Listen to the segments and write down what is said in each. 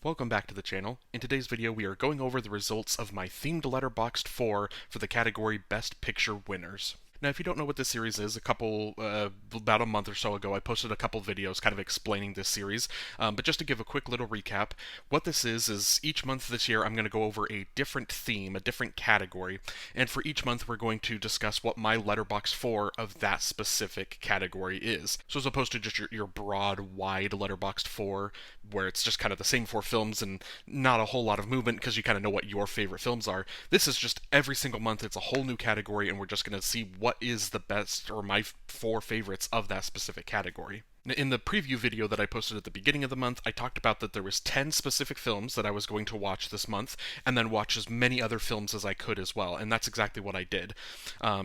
Welcome back to the channel. In today's video we are going over the results of my themed Letterboxd 4 for the category Best Picture winners. Now, if you don't know what this series is, about a month or so ago, I posted a couple videos kind of explaining this series. But just to give a quick little recap, what this is each month this year I'm going to go over a different theme, a different category, and for each month we're going to discuss what my Letterboxd 4 of that specific category is. So as opposed to just your broad, wide Letterboxd 4, where it's just kind of the same four films and not a whole lot of movement because you kind of know what your favorite films are, this is just every single month it's a whole new category and we're just going to see what is the best or my four favorites of that specific category. In the preview video that I posted at the beginning of the month, I talked about that there was 10 specific films that I was going to watch this month, and then watch as many other films as I could as well, and that's exactly what I did.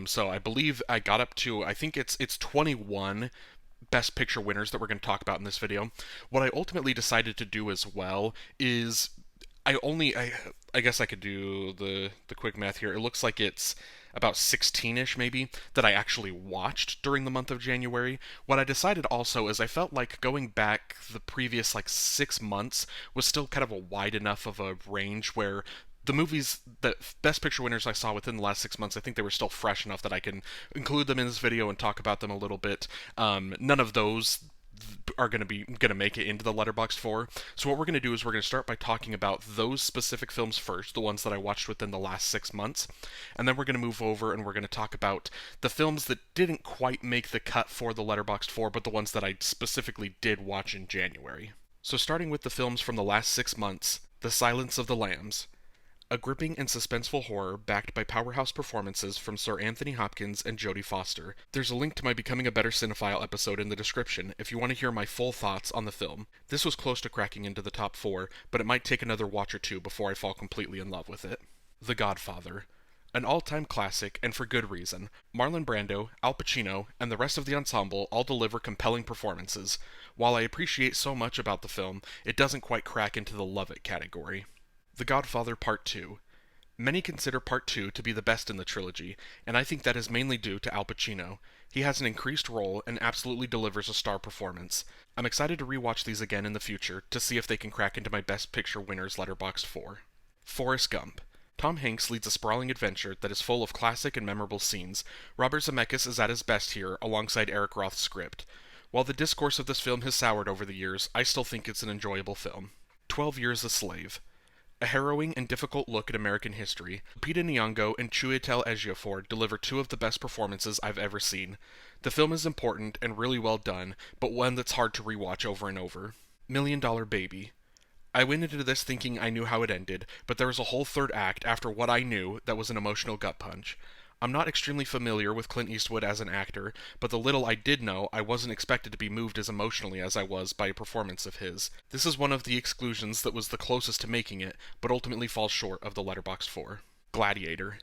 So I believe I got up to, I think it's 21 Best Picture winners that we're going to talk about in this video. What I ultimately decided to do as well is I guess I could do the quick math here. It looks like it's about 16-ish maybe that I actually watched during the month of January. What I decided also is I felt like going back the previous 6 months was still kind of a wide enough of a range where the movies that Best Picture winners I saw within the last 6 months, I think they were still fresh enough that I can include them in this video and talk about them a little bit. None of those are going to make it into the Letterboxd 4. So what we're going to do is we're going to start by talking about those specific films first, the ones that I watched within the last 6 months, and then we're going to move over and we're going to talk about the films that didn't quite make the cut for the Letterboxd 4, but the ones that I specifically did watch in January. So starting with the films from the last 6 months, The Silence of the Lambs, a gripping and suspenseful horror backed by powerhouse performances from Sir Anthony Hopkins and Jodie Foster. There's a link to my Becoming a Better Cinephile episode in the description if you want to hear my full thoughts on the film. This was close to cracking into the top 4, but it might take another watch or two before I fall completely in love with it. The Godfather. An all-time classic, and for good reason. Marlon Brando, Al Pacino, and the rest of the ensemble all deliver compelling performances. While I appreciate so much about the film, it doesn't quite crack into the love it category. The Godfather Part 2. Many consider Part 2 to be the best in the trilogy, and I think that is mainly due to Al Pacino. He has an increased role and absolutely delivers a star performance. I'm excited to rewatch these again in the future to see if they can crack into my Best Picture winners Letterboxd 4. Forrest Gump. Tom Hanks leads a sprawling adventure that is full of classic and memorable scenes. Robert Zemeckis is at his best here, alongside Eric Roth's script. While the discourse of this film has soured over the years, I still think it's an enjoyable film. 12 Years a Slave. A harrowing and difficult look at American history, Lupita Nyong'o and Chiwetel Ejiofor deliver two of the best performances I've ever seen. The film is important and really well done, but one that's hard to rewatch over and over. Million Dollar Baby. I went into this thinking I knew how it ended, but there was a whole third act after what I knew that was an emotional gut punch. I'm not extremely familiar with Clint Eastwood as an actor, but the little I did know, I wasn't expected to be moved as emotionally as I was by a performance of his. This is one of the exclusions that was the closest to making it, but ultimately falls short of the Letterboxd 4. Gladiator.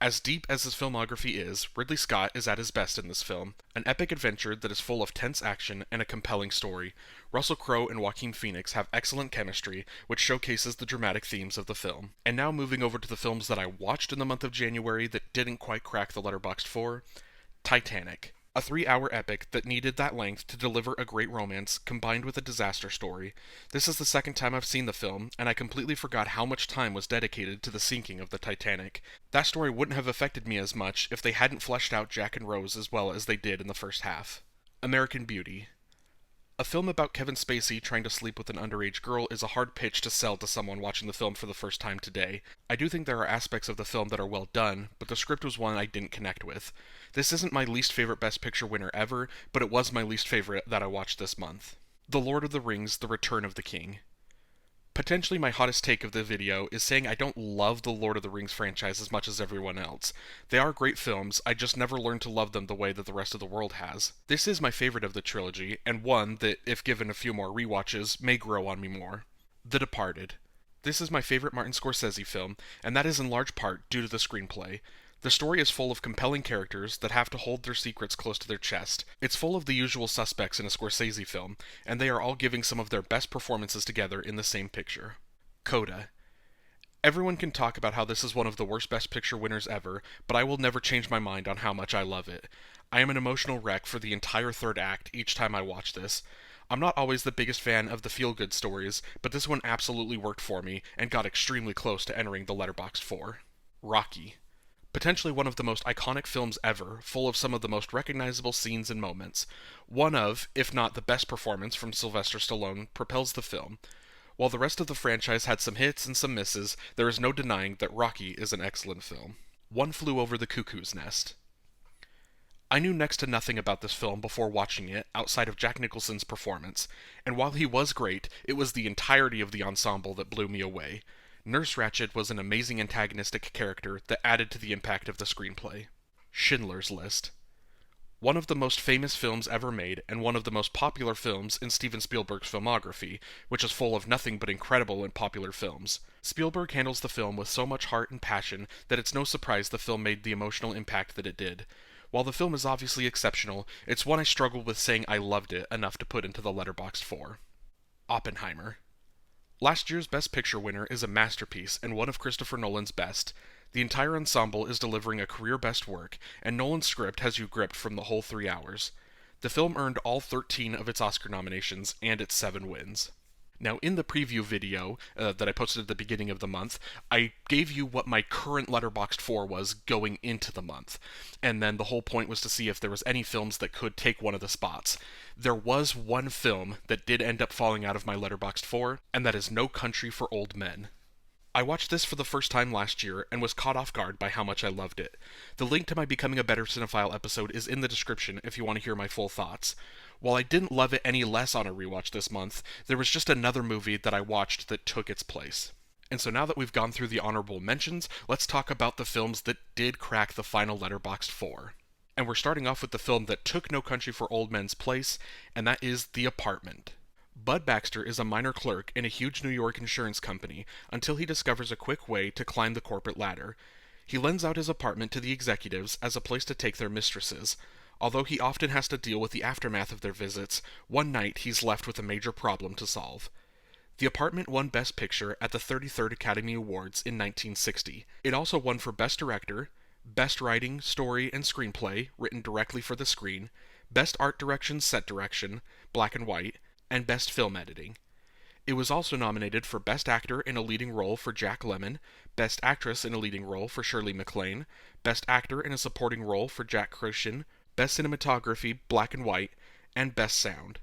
As deep as his filmography is, Ridley Scott is at his best in this film. An epic adventure that is full of tense action and a compelling story. Russell Crowe and Joaquin Phoenix have excellent chemistry, which showcases the dramatic themes of the film. And now moving over to the films that I watched in the month of January that didn't quite crack the Letterboxd 4. Titanic. A 3-hour epic that needed that length to deliver a great romance combined with a disaster story. This is the second time I've seen the film, and I completely forgot how much time was dedicated to the sinking of the Titanic. That story wouldn't have affected me as much if they hadn't fleshed out Jack and Rose as well as they did in the first half. American Beauty. A film about Kevin Spacey trying to sleep with an underage girl is a hard pitch to sell to someone watching the film for the first time today. I do think there are aspects of the film that are well done, but the script was one I didn't connect with. This isn't my least favorite Best Picture winner ever, but it was my least favorite that I watched this month. The Lord of the Rings: The Return of the King. Potentially my hottest take of the video is saying I don't love the Lord of the Rings franchise as much as everyone else. They are great films, I just never learned to love them the way that the rest of the world has. This is my favorite of the trilogy, and one that, if given a few more rewatches, may grow on me more. The Departed. This is my favorite Martin Scorsese film, and that is in large part due to the screenplay. The story is full of compelling characters that have to hold their secrets close to their chest. It's full of the usual suspects in a Scorsese film, and they are all giving some of their best performances together in the same picture. Coda. Everyone can talk about how this is one of the worst Best Picture winners ever, but I will never change my mind on how much I love it. I am an emotional wreck for the entire third act each time I watch this. I'm not always the biggest fan of the feel-good stories, but this one absolutely worked for me and got extremely close to entering the Letterboxd 4. Rocky. Potentially one of the most iconic films ever, full of some of the most recognizable scenes and moments. One of, if not the best performance from Sylvester Stallone, propels the film. While the rest of the franchise had some hits and some misses, there is no denying that Rocky is an excellent film. One Flew Over the Cuckoo's Nest. I knew next to nothing about this film before watching it, outside of Jack Nicholson's performance, and while he was great, it was the entirety of the ensemble that blew me away. Nurse Ratched was an amazing antagonistic character that added to the impact of the screenplay. Schindler's List. One of the most famous films ever made, and one of the most popular films in Steven Spielberg's filmography, which is full of nothing but incredible and popular films. Spielberg handles the film with so much heart and passion that it's no surprise the film made the emotional impact that it did. While the film is obviously exceptional, it's one I struggle with saying I loved it enough to put into the Letterboxd 4. Oppenheimer. Last year's Best Picture winner is a masterpiece and one of Christopher Nolan's best. The entire ensemble is delivering a career-best work, and Nolan's script has you gripped from the whole 3 hours. The film earned all 13 of its Oscar nominations and its 7 wins. Now, in the preview video that I posted at the beginning of the month, I gave you what my current Letterboxd 4 was going into the month. And then the whole point was to see if there was any films that could take one of the spots. There was one film that did end up falling out of my Letterboxd 4, and that is No Country for Old Men. I watched this for the first time last year and was caught off guard by how much I loved it. The link to my Becoming a Better Cinephile episode is in the description if you want to hear my full thoughts. While I didn't love it any less on a rewatch this month, there was just another movie that I watched that took its place. And so now that we've gone through the honorable mentions, let's talk about the films that did crack the final Letterboxd 4. And we're starting off with the film that took No Country for Old Men's place, and that is The Apartment. Bud Baxter is a minor clerk in a huge New York insurance company until he discovers a quick way to climb the corporate ladder. He lends out his apartment to the executives as a place to take their mistresses. Although he often has to deal with the aftermath of their visits, one night he's left with a major problem to solve. The Apartment won Best Picture at the 33rd Academy Awards in 1960. It also won for Best Director, Best Writing, Story, and Screenplay, written directly for the screen, Best Art Direction, Set Direction, Black and White, and Best Film Editing. It was also nominated for Best Actor in a Leading Role for Jack Lemmon, Best Actress in a Leading Role for Shirley MacLaine, Best Actor in a Supporting Role for Jack Crucian, Best Cinematography, Black and White, and Best Sound.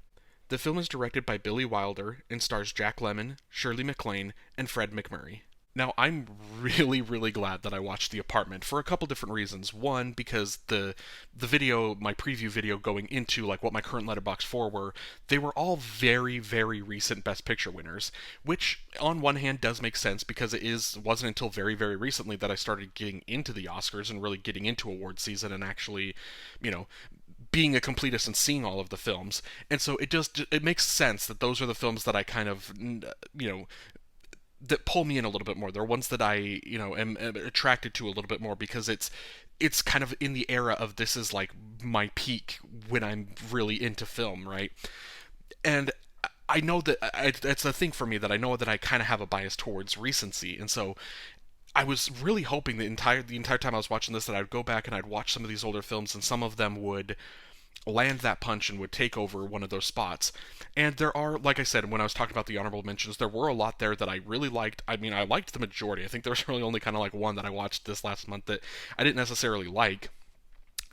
The film is directed by Billy Wilder and stars Jack Lemmon, Shirley MacLaine, and Fred McMurray. Now, I'm really glad that I watched The Apartment for a couple different reasons. One, because the video, my preview video going into like what my current Letterboxd 4 were, they were all very recent Best Picture winners, which on one hand does make sense because wasn't until very recently that I started getting into the Oscars and really getting into award season and actually, being a completist and seeing all of the films. And so it makes sense that those are the films that I kind of, that pull me in a little bit more. They're ones that I, am attracted to a little bit more because it's kind of in the era of this is like my peak when I'm really into film, right? And I know that it's a thing for me that I know that I kind of have a bias towards recency, and so I was really hoping the entire time I was watching this that I'd go back and I'd watch some of these older films and some of them would land that punch and would take over one of those spots. And there are, like I said, when I was talking about the honorable mentions, there were a lot there that I really liked. I mean, I liked the majority. I think there was really only kind of like one that I watched this last month that I didn't necessarily like.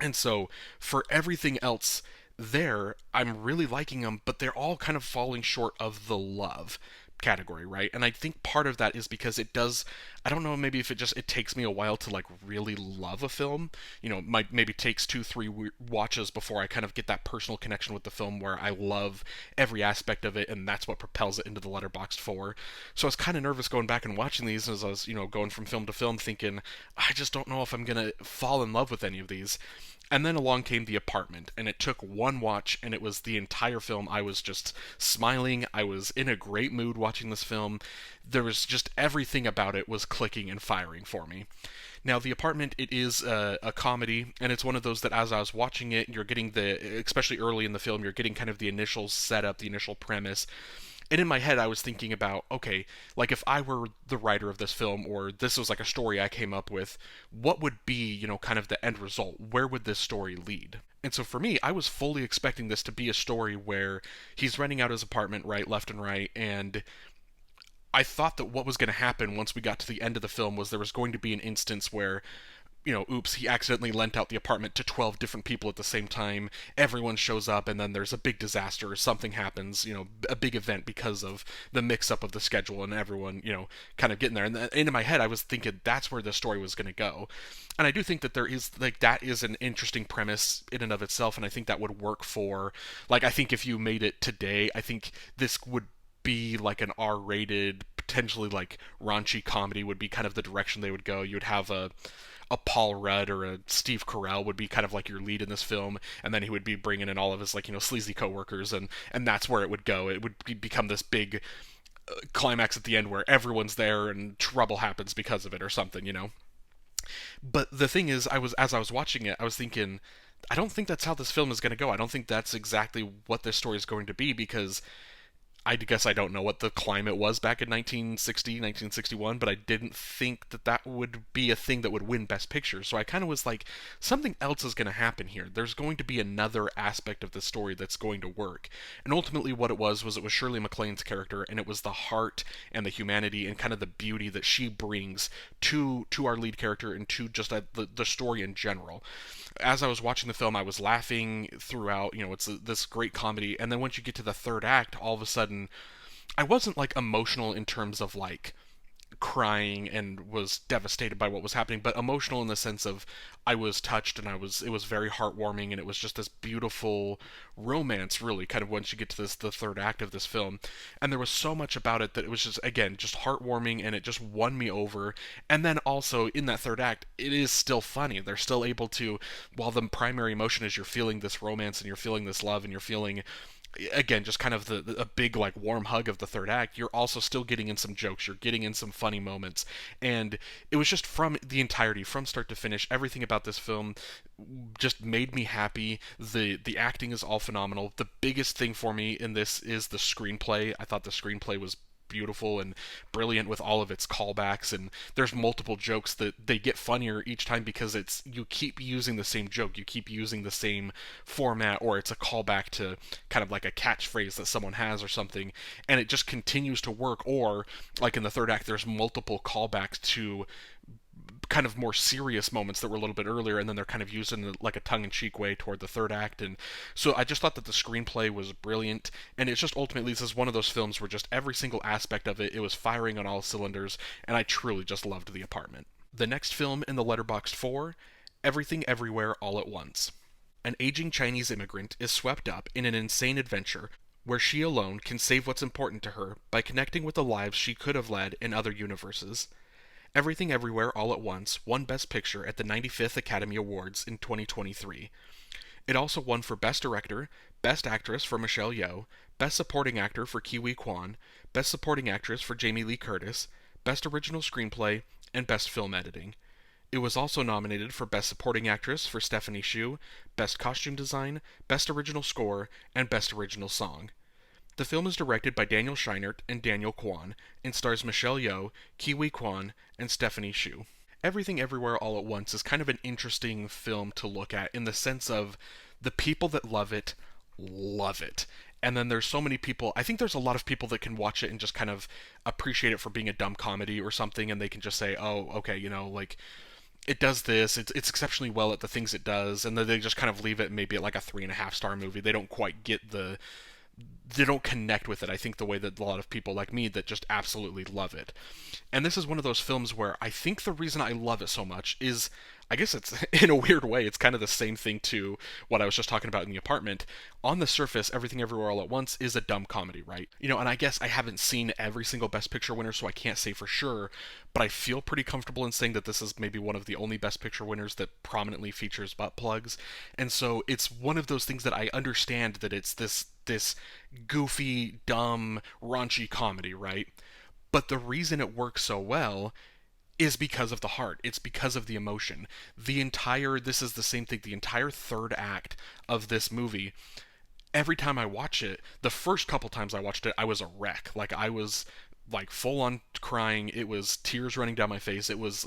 And so, for everything else there, I'm really liking them, but they're all kind of falling short of the love category, right? And I think part of that is because I don't know, maybe if it takes me a while to like really love a film, maybe takes 2-3 watches before I kind of get that personal connection with the film where I love every aspect of it, and that's what propels it into the Letterboxd 4. So I was kind of nervous going back and watching these as I was, going from film to film thinking, I just don't know if I'm gonna fall in love with any of these. And then along came The Apartment, and it took one watch, and it was the entire film. I was just smiling. I was in a great mood watching this film. There was just everything about it was clicking and firing for me. Now, The Apartment, it is a comedy, and it's one of those that as I was watching it, you're getting especially early in the film, you're getting kind of the initial setup, the initial premise. And in my head, I was thinking about, okay, like if I were the writer of this film, or this was like a story I came up with, what would be, kind of the end result? Where would this story lead? And so for me, I was fully expecting this to be a story where he's renting out his apartment, right, left and right, and I thought that what was going to happen once we got to the end of the film was there was going to be an instance where, oops, he accidentally lent out the apartment to 12 different people at the same time. Everyone shows up, and then there's a big disaster, or something happens, a big event because of the mix up of the schedule and everyone, kind of getting there. And in my head, I was thinking that's where the story was going to go. And I do think that there is, like, that is an interesting premise in and of itself, and I think that would work for, like, I think if you made it today, I think this would be like an R-rated, potentially like raunchy comedy would be kind of the direction they would go. You'd have a Paul Rudd or a Steve Carell would be kind of like your lead in this film, and then he would be bringing in all of his, like, sleazy coworkers, and that's where it would go. It would become this big climax at the end where everyone's there and trouble happens because of it or something. But the thing is, as I was watching it, I was thinking, I don't think that's how this film is going to go. I don't think that's exactly what this story is going to be, because I guess I don't know what the climate was back in 1960, 1961, but I didn't think that that would be a thing that would win Best Picture. So I kind of was like, something else is going to happen here. There's going to be another aspect of the story that's going to work. And ultimately what it was it was Shirley MacLaine's character, and it was the heart and the humanity and kind of the beauty that she brings to our lead character and to just the story in general. As I was watching the film, I was laughing throughout. It's this great comedy, and then once you get to the third act, all of a sudden, I wasn't like emotional in terms of like crying and was devastated by what was happening, but emotional in the sense of I was touched, and it was very heartwarming, and it was just this beautiful romance, really, kind of once you get to the third act of this film. And there was so much about it that it was just, again, just heartwarming, and it just won me over. And then also in that third act, it is still funny. They're still able to, while the primary emotion is you're feeling this romance and you're feeling this love and you're feeling, again, just kind of a big, like, warm hug of the third act, you're also still getting in some jokes, you're getting in some funny moments. And it was just, from the entirety, from start to finish, everything about this film just made me happy. The acting is all phenomenal. The biggest thing for me in this is the screenplay. I thought the screenplay was beautiful and brilliant with all of its callbacks, and there's multiple jokes that they get funnier each time because it's, you keep using the same joke, you keep using the same format, or it's a callback to kind of like a catchphrase that someone has or something, and it just continues to work. Or like in the third act, there's multiple callbacks to kind of more serious moments that were a little bit earlier, and then they're kind of used in like a tongue-in-cheek way toward the third act. And so I just thought that the screenplay was brilliant, and it's just, ultimately, this is one of those films where just every single aspect of it was firing on all cylinders, and I truly just loved The Apartment. The next film in the Letterboxd 4, Everything Everywhere All at Once. An aging Chinese immigrant is swept up in an insane adventure where she alone can save what's important to her by connecting with the lives she could have led in other universes. Everything Everywhere All at Once won Best Picture at the 95th Academy Awards in 2023. It also won for Best Director, Best Actress for Michelle Yeoh, Best Supporting Actor for Kiwi Kwan, Best Supporting Actress for Jamie Lee Curtis, Best Original Screenplay, and Best Film Editing. It was also nominated for Best Supporting Actress for Stephanie Hsu, Best Costume Design, Best Original Score, and Best Original Song. The film is directed by Daniel Scheinert and Daniel Kwan, and stars Michelle Yeoh, Kiwi Kwan, and Stephanie Hsu. Everything Everywhere All at Once is kind of an interesting film to look at, in the sense of the people that love it, love it. And then there's so many people, I think there's a lot of people that can watch it and just kind of appreciate it for being a dumb comedy or something, and they can just say, oh, okay, like, it does this, it's exceptionally well at the things it does, and then they just kind of leave it maybe at like a 3.5-star movie. They don't quite get they don't connect with it, I think, the way that a lot of people like me that just absolutely love it. And this is one of those films where I think the reason I love it so much is, I guess it's, in a weird way, it's kind of the same thing to what I was just talking about in The Apartment. On the surface, Everything Everywhere All at Once is a dumb comedy, right? And I guess I haven't seen every single Best Picture winner, so I can't say for sure, but I feel pretty comfortable in saying that this is maybe one of the only Best Picture winners that prominently features butt plugs. And so it's one of those things that I understand that it's this goofy, dumb, raunchy comedy, right? But the reason it works so well is because of the heart. It's because of the emotion. This is the same thing, the entire third act of this movie, every time I watch it, the first couple times I watched it, I was a wreck. Like I was like full on crying. It was tears running down my face. It was,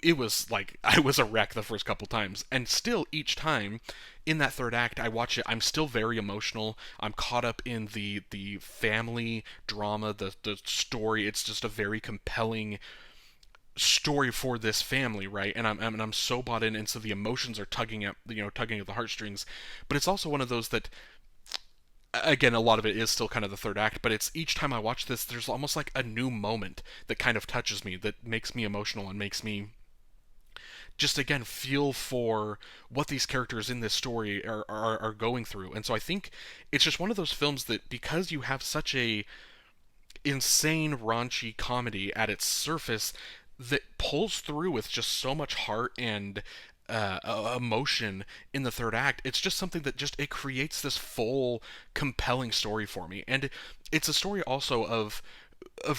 it was like I was a wreck the first couple times. And still each time in that third act I watch it, I'm still very emotional. I'm caught up in the family drama, the story. It's just a very compelling story for this family, right? And I'm so bought in, and so the emotions are tugging at the heartstrings. But it's also one of those that, again, a lot of it is still kind of the third act, but it's each time I watch this, there's almost like a new moment that kind of touches me, that makes me emotional and makes me just again feel for what these characters in this story are going through. And so I think it's just one of those films that, because you have such a insane raunchy comedy at its surface, that pulls through with just so much heart and emotion in the third act. It's just something that just it creates this full compelling story for me. And it's a story also of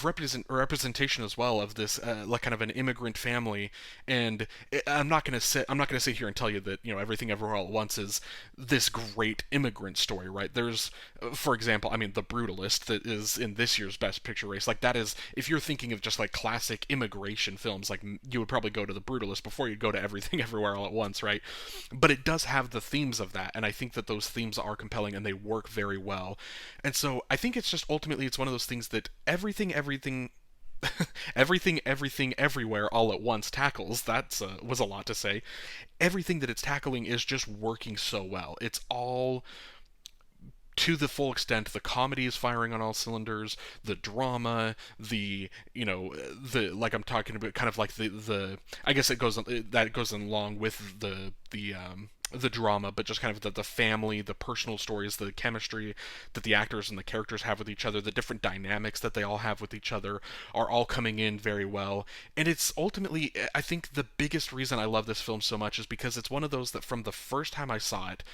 representation as well, of this like kind of an immigrant family. And I'm not going to sit here and tell you that everything everywhere all at once is this great immigrant story, right? There's for example, I mean, The Brutalist, that is in this year's best picture race, like that is, if you're thinking of just like classic immigration films, like you would probably go to The Brutalist before you'd go to Everything Everywhere All at Once, right? But it does have the themes of that, and I think that those themes are compelling and they work very well. And so I think it's just ultimately it's one of those things that everything everywhere all at once tackles. That was a lot to say. Everything that it's tackling is just working so well. It's all to the full extent. The comedy is firing on all cylinders. The drama, the like I'm talking about, kind of like the I guess that goes along with the drama, but just kind of the family, the personal stories, the chemistry that the actors and the characters have with each other, the different dynamics that they all have with each other are all coming in very well. And it's ultimately, I think, the biggest reason I love this film so much is because it's one of those that from the first time I saw it,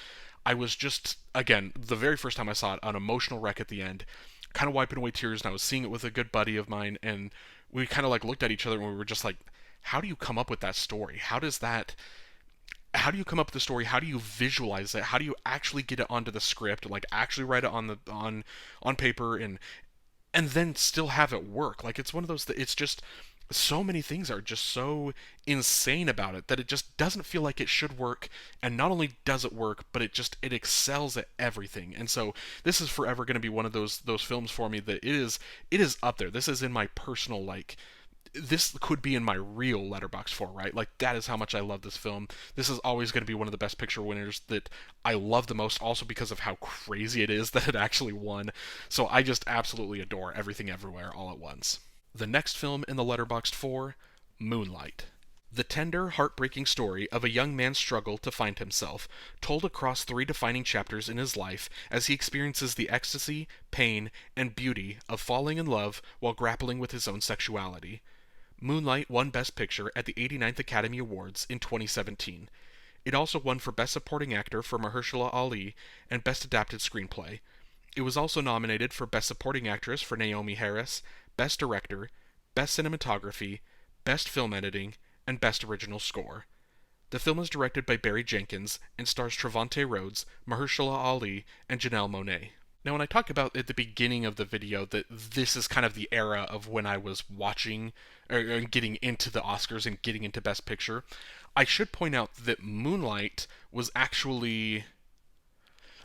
I was just, again, the very first time I saw it, an emotional wreck at the end, kind of wiping away tears, and I was seeing it with a good buddy of mine, and we kind of like looked at each other and we were just like, how do you come up with that story? How do you come up with the story? How do you visualize it? How do you actually get it onto the script, like actually write it on paper, and then still have it work? Like, it's one of those that it's just so many things are just so insane about it that it just doesn't feel like it should work. And not only does it work, but it excels at everything. And so this is forever going to be one of those films for me that it is up there. This is in my personal, like, this could be in my real Letterboxd 4, right? Like, that is how much I love this film. This is always going to be one of the best picture winners that I love the most, also because of how crazy it is that it actually won. So I just absolutely adore Everything Everywhere All at Once. The next film in the Letterboxd 4, Moonlight. The tender, heartbreaking story of a young man's struggle to find himself, told across three defining chapters in his life as he experiences the ecstasy, pain, and beauty of falling in love while grappling with his own sexuality. Moonlight won Best Picture at the 89th Academy Awards in 2017. It also won for Best Supporting Actor for Mahershala Ali and Best Adapted Screenplay. It was also nominated for Best Supporting Actress for Naomi Harris, Best Director, Best Cinematography, Best Film Editing, and Best Original Score. The film is directed by Barry Jenkins and stars Trevante Rhodes, Mahershala Ali, and Janelle Monáe. Now, when I talked about at the beginning of the video that this is kind of the era of when I was watching or getting into the Oscars and getting into Best Picture, I should point out that Moonlight was actually,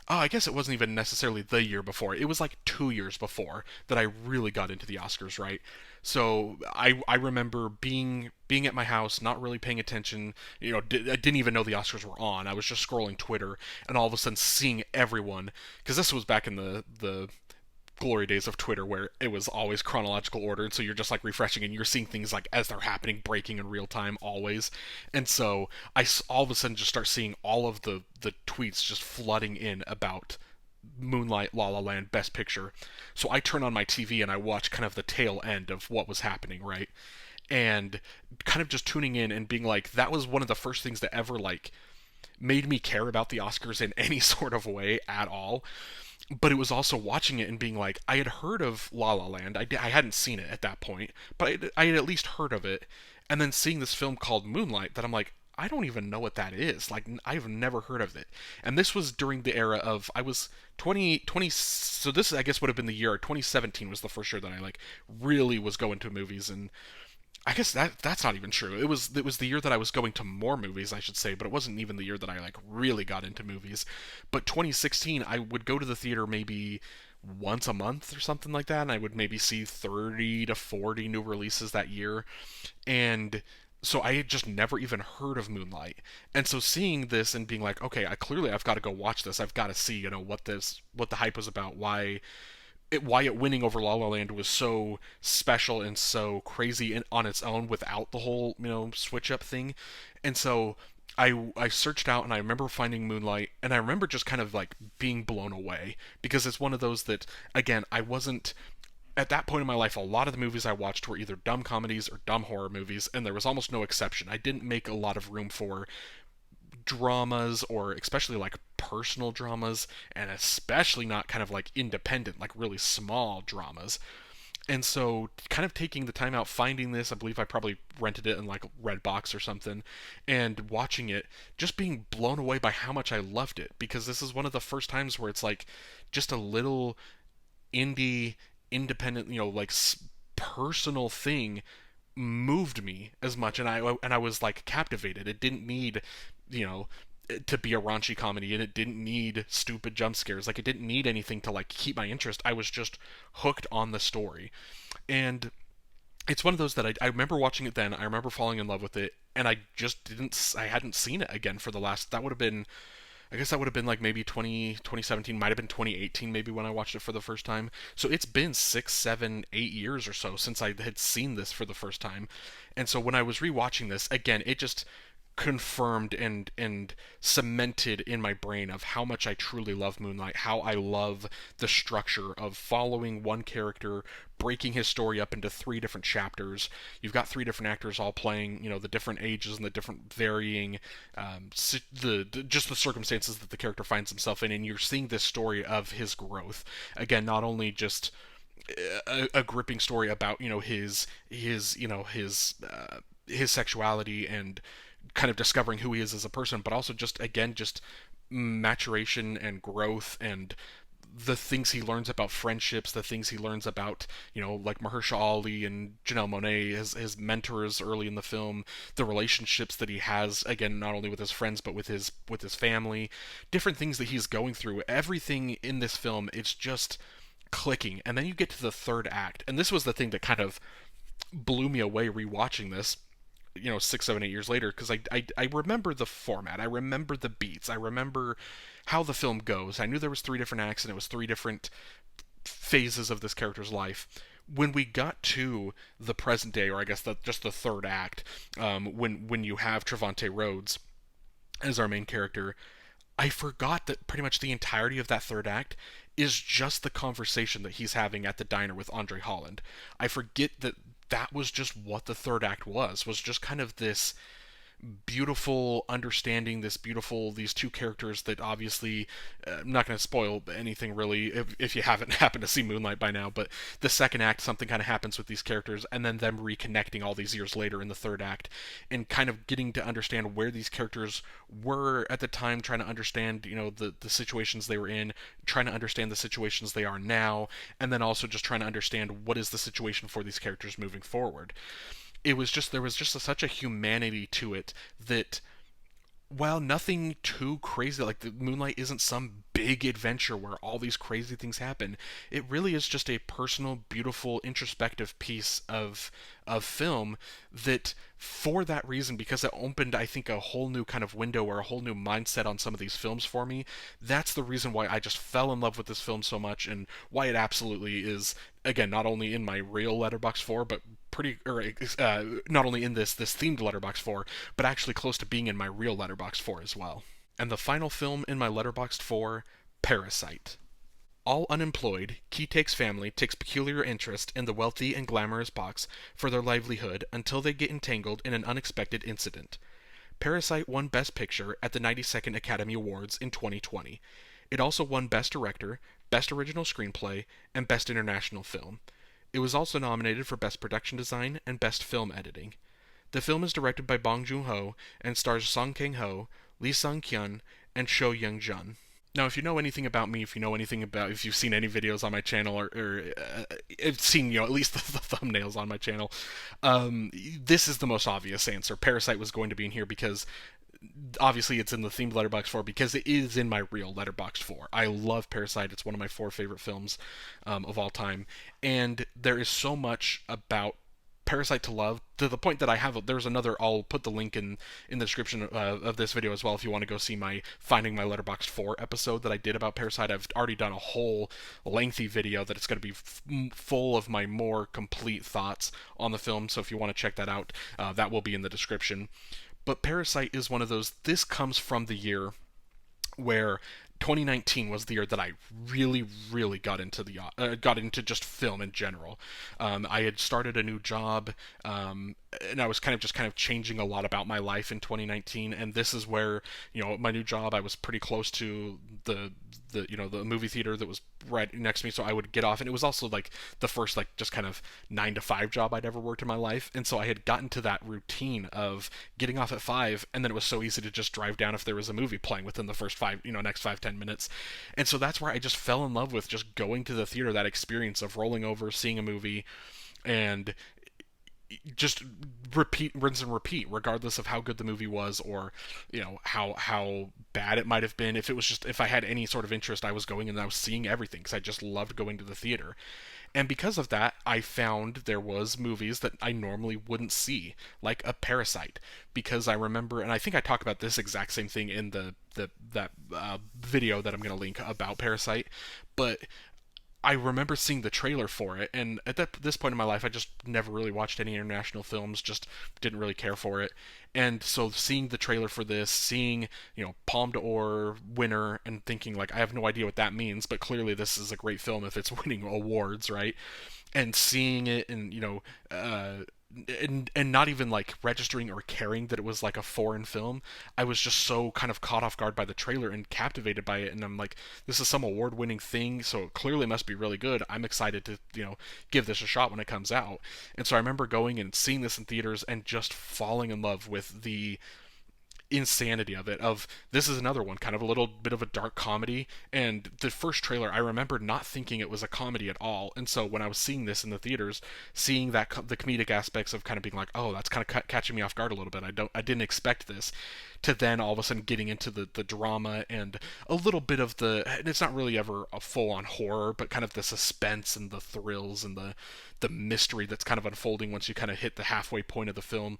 oh, I guess it wasn't even necessarily the year before. It was like 2 years before that I really got into the Oscars, right? So I remember being at my house, not really paying attention. I didn't even know the Oscars were on. I was just scrolling Twitter, and all of a sudden seeing everyone, because this was back in the glory days of Twitter where it was always chronological order, and so you're just like refreshing and you're seeing things like as they're happening, breaking in real time always. And so all of a sudden just start seeing all of the tweets just flooding in about Moonlight, La La Land, Best Picture. So I turn on my TV and I watch kind of the tail end of what was happening, right? And kind of just tuning in and being like, that was one of the first things that ever like made me care about the Oscars in any sort of way at all. But it was also watching it and being like, I had heard of La La Land. I hadn't seen it at that point, but I had at least heard of it. And then seeing this film called Moonlight that I'm like, I don't even know what that is. Like, I've never heard of it. And this was during the era of, I was 2020. So this, I guess, would have been the year 2017 was the first year that I, like, really was going to movies. And I guess that's not even true. It was the year that I was going to more movies, I should say, but it wasn't even the year that I, like, really got into movies. But 2016, I would go to the theater maybe once a month or something like that, and I would maybe see 30 to 40 new releases that year. And so I had just never even heard of Moonlight. And so seeing this and being like, okay, I've got to go watch this. I've got to see, what the hype was about, why it winning over La La Land was so special and so crazy on its own without the whole, switch up thing. And so I searched out, and I remember finding Moonlight, and I remember just kind of like being blown away, because it's one of those that, again, I wasn't at that point in my life. A lot of the movies I watched were either dumb comedies or dumb horror movies, and there was almost no exception. I didn't make a lot of room for dramas, or especially like personal dramas, and especially not kind of like independent, like really small dramas. And so, kind of taking the time out, finding this, I believe I probably rented it in like Redbox or something, and watching it, just being blown away by how much I loved it, because this is one of the first times where it's like just a little indie, independent, like personal thing moved me as much, and I was like captivated. It didn't need, you know, to be a raunchy comedy, and it didn't need stupid jump scares. Like, it didn't need anything to like keep my interest. I was just hooked on the story. And it's one of those that I remember watching it then. I remember falling in love with it, and I hadn't seen it again for the last, that would have been, I guess that would have been like maybe 2017, might have been 2018 maybe when I watched it for the first time. So it's been 6, 7, 8 years or so since I had seen this for the first time. And so when I was rewatching this, again, it just confirmed and cemented in my brain of how much I truly love Moonlight, how I love the structure of following one character, breaking his story up into three different chapters. You've got three different actors all playing, the different ages and the different varying, just the circumstances that the character finds himself in, and you're seeing this story of his growth. Again, not only just a gripping story about his sexuality and kind of discovering who he is as a person, but also just, again, just maturation and growth, and the things he learns about friendships, the things he learns about, like Mahershala Ali and Janelle Monáe, his mentors early in the film, the relationships that he has, again, not only with his friends but with his family, different things that he's going through. Everything in this film, it's just clicking. And then you get to the third act, and this was the thing that kind of blew me away rewatching this, 6, 7, 8 years later, because I remember the format, I remember the beats, I remember how the film goes. I knew there was three different acts, and it was three different phases of this character's life. When we got to the present day, or I guess just the third act, when you have Trevante Rhodes as our main character, I forgot that pretty much the entirety of that third act is just the conversation that he's having at the diner with Andre Holland. I forget that was just what the third act was just kind of this beautiful understanding, these two characters that obviously, I'm not going to spoil anything really if you haven't happened to see Moonlight by now, but the second act, something kind of happens with these characters, and then them reconnecting all these years later in the third act, and kind of getting to understand where these characters were at the time, trying to understand, the situations they were in, trying to understand the situations they are now, and then also just trying to understand what is the situation for these characters moving forward. There was just such a humanity to it that, while nothing too crazy, like the Moonlight isn't some big adventure where all these crazy things happen. It really is just a personal, beautiful, introspective piece of film that, for that reason, because it opened, I think, a whole new kind of window or a whole new mindset on some of these films for me. That's the reason why I just fell in love with this film so much, and why it absolutely is, again, not only in my real Letterboxd 4, but not only in this themed Letterboxd 4, but actually close to being in my real Letterboxd 4 as well. And the final film in my Letterboxd 4, Parasite. All unemployed, Keytake's family takes peculiar interest in the wealthy and glamorous box for their livelihood until they get entangled in an unexpected incident. Parasite won Best Picture at the 92nd Academy Awards in 2020. It also won Best Director, Best Original Screenplay, and Best International Film. It was also nominated for Best Production Design and Best Film Editing. The film is directed by Bong Joon-ho and stars Song Kang-ho, Lee Sung-kyun, and Cho Young-jun. Now, if you know anything about me, if you've seen any videos on my channel, or have seen, at least the thumbnails on my channel, this is the most obvious answer. Parasite was going to be in here because obviously it's in the themed Letterboxd 4 because it is in my real Letterboxd 4. I love Parasite. It's one of my 4 favorite films of all time. And there is so much about Parasite to love, to the point that there's another, I'll put the link in the description of this video as well if you want to go see my Finding My Letterboxd 4 episode that I did about Parasite. I've already done a whole lengthy video that it's going to be full of my more complete thoughts on the film, so if you want to check that out, that will be in the description. But Parasite is one of those, this comes from the year where 2019 was the year that I really, really got into just film in general. I had started a new job, and I was kind of changing a lot about my life in 2019. And this is where, my new job, I was pretty close to the movie theater that was right next to me, so I would get off, and it was also like the first just kind of 9 to 5 job I'd ever worked in my life, and so I had gotten to that routine of getting off at 5, and then it was so easy to just drive down if there was a movie playing within the first next 5-10 minutes, and so that's where I just fell in love with just going to the theater, that experience of rolling over, seeing a movie, and just rinse and repeat, regardless of how good the movie was, or how bad it might have been. If I had any sort of interest, I was going and I was seeing everything because I just loved going to the theater. And because of that, I found there was movies that I normally wouldn't see, like a Parasite, because I remember, and I think I talk about this exact same thing in that video that I'm going to link about Parasite, but I remember seeing the trailer for it, and at this point in my life, I just never really watched any international films, just didn't really care for it. And so seeing the trailer for this, seeing, Palme d'Or winner, and thinking, like, I have no idea what that means, but clearly this is a great film if it's winning awards, right? And seeing it, and, and not even like registering or caring that it was like a foreign film. I was just so kind of caught off guard by the trailer and captivated by it, and I'm like, this is some award-winning thing, so it clearly must be really good. I'm excited to give this a shot when it comes out. And so I remember going and seeing this in theaters and just falling in love with the insanity of it. Of this is another one, kind of a little bit of a dark comedy, and the first trailer I remember not thinking it was a comedy at all, and so when I was seeing this in the theaters, seeing that the comedic aspects of kind of being like, oh, that's kind of catching me off guard a little bit, I didn't expect this, to then all of a sudden getting into the drama and a little bit of and it's not really ever a full-on horror, but kind of the suspense and the thrills and the mystery that's kind of unfolding once you kind of hit the halfway point of the film.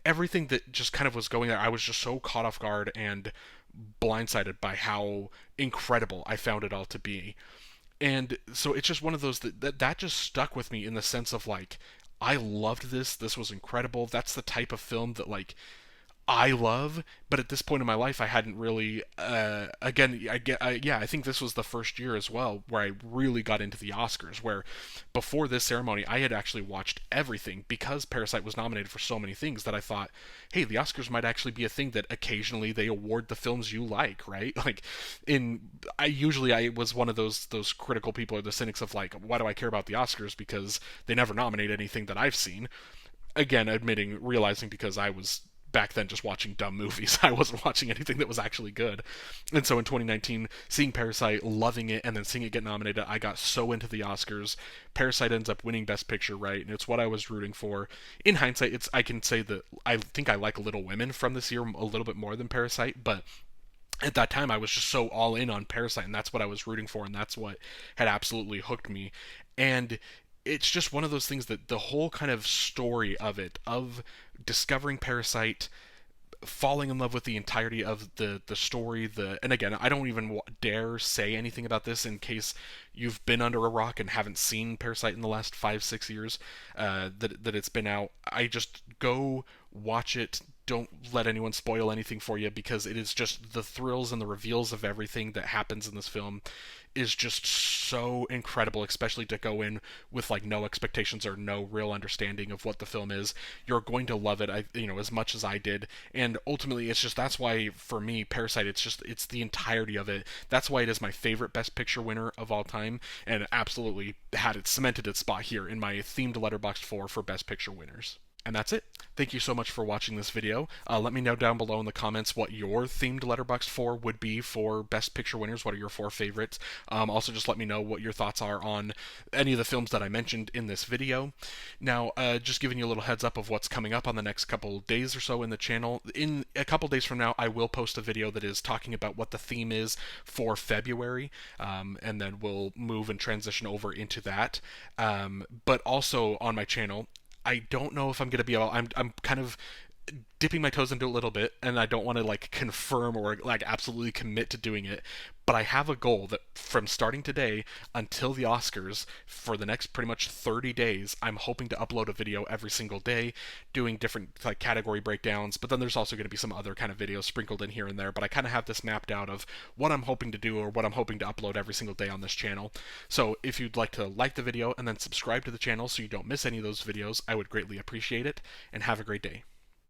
Everything that just kind of was going there, I was just so caught off guard and blindsided by how incredible I found it all to be. And so it's just one of those that just stuck with me, in the sense of like, I loved this. This was incredible. That's the type of film that like I love, but at this point in my life, I hadn't really. Again, I think this was the first year as well where I really got into the Oscars. Where before this ceremony, I had actually watched everything because Parasite was nominated for so many things that I thought, hey, the Oscars might actually be a thing that occasionally they award the films you like, right? Like, I was one of those critical people or the cynics of like, why do I care about the Oscars, because they never nominate anything that I've seen. Again, realizing because I was back then just watching dumb movies. I wasn't watching anything that was actually good. And so in 2019, seeing Parasite, loving it, and then seeing it get nominated, I got so into the Oscars. Parasite ends up winning Best Picture, right? And it's what I was rooting for. In hindsight, I can say that I think I like Little Women from this year a little bit more than Parasite, but at that time I was just so all in on Parasite, and that's what I was rooting for, and that's what had absolutely hooked me. And it's just one of those things that the whole kind of story of it, of discovering Parasite, falling in love with the entirety of the story, and again, I don't even dare say anything about this in case you've been under a rock and haven't seen Parasite in the last 5-6 years that it's been out. I just go watch it. Don't let anyone spoil anything for you, because it is just the thrills and the reveals of everything that happens in this film is just so incredible, especially to go in with like no expectations or no real understanding of what the film is. You're going to love it, as much as I did. And ultimately, it's just, that's why for me, Parasite, it's the entirety of it. That's why it is my favorite Best Picture winner of all time, and it absolutely cemented its spot here in my themed Letterboxd 4 for Best Picture winners. And that's it. Thank you so much for watching this video. Let me know down below in the comments what your themed Letterboxd 4 would be for Best Picture winners. What are your 4 favorites? Also, just let me know what your thoughts are on any of the films that I mentioned in this video. Now, just giving you a little heads up of what's coming up on the next couple days or so in the channel. In a couple days from now, I will post a video that is talking about what the theme is for February, and then we'll move and transition over into that. But also on my channel, I don't know if I'm going to be able. I'm kind of dipping my toes into a little bit, and I don't want to like confirm or like absolutely commit to doing it. But I have a goal that from starting today until the Oscars, for the next pretty much 30 days, I'm hoping to upload a video every single day, doing different like category breakdowns. But then there's also going to be some other kind of videos sprinkled in here and there. But I kind of have this mapped out of what I'm hoping to do or what I'm hoping to upload every single day on this channel. So if you'd like to like the video and then subscribe to the channel so you don't miss any of those videos, I would greatly appreciate it. And have a great day.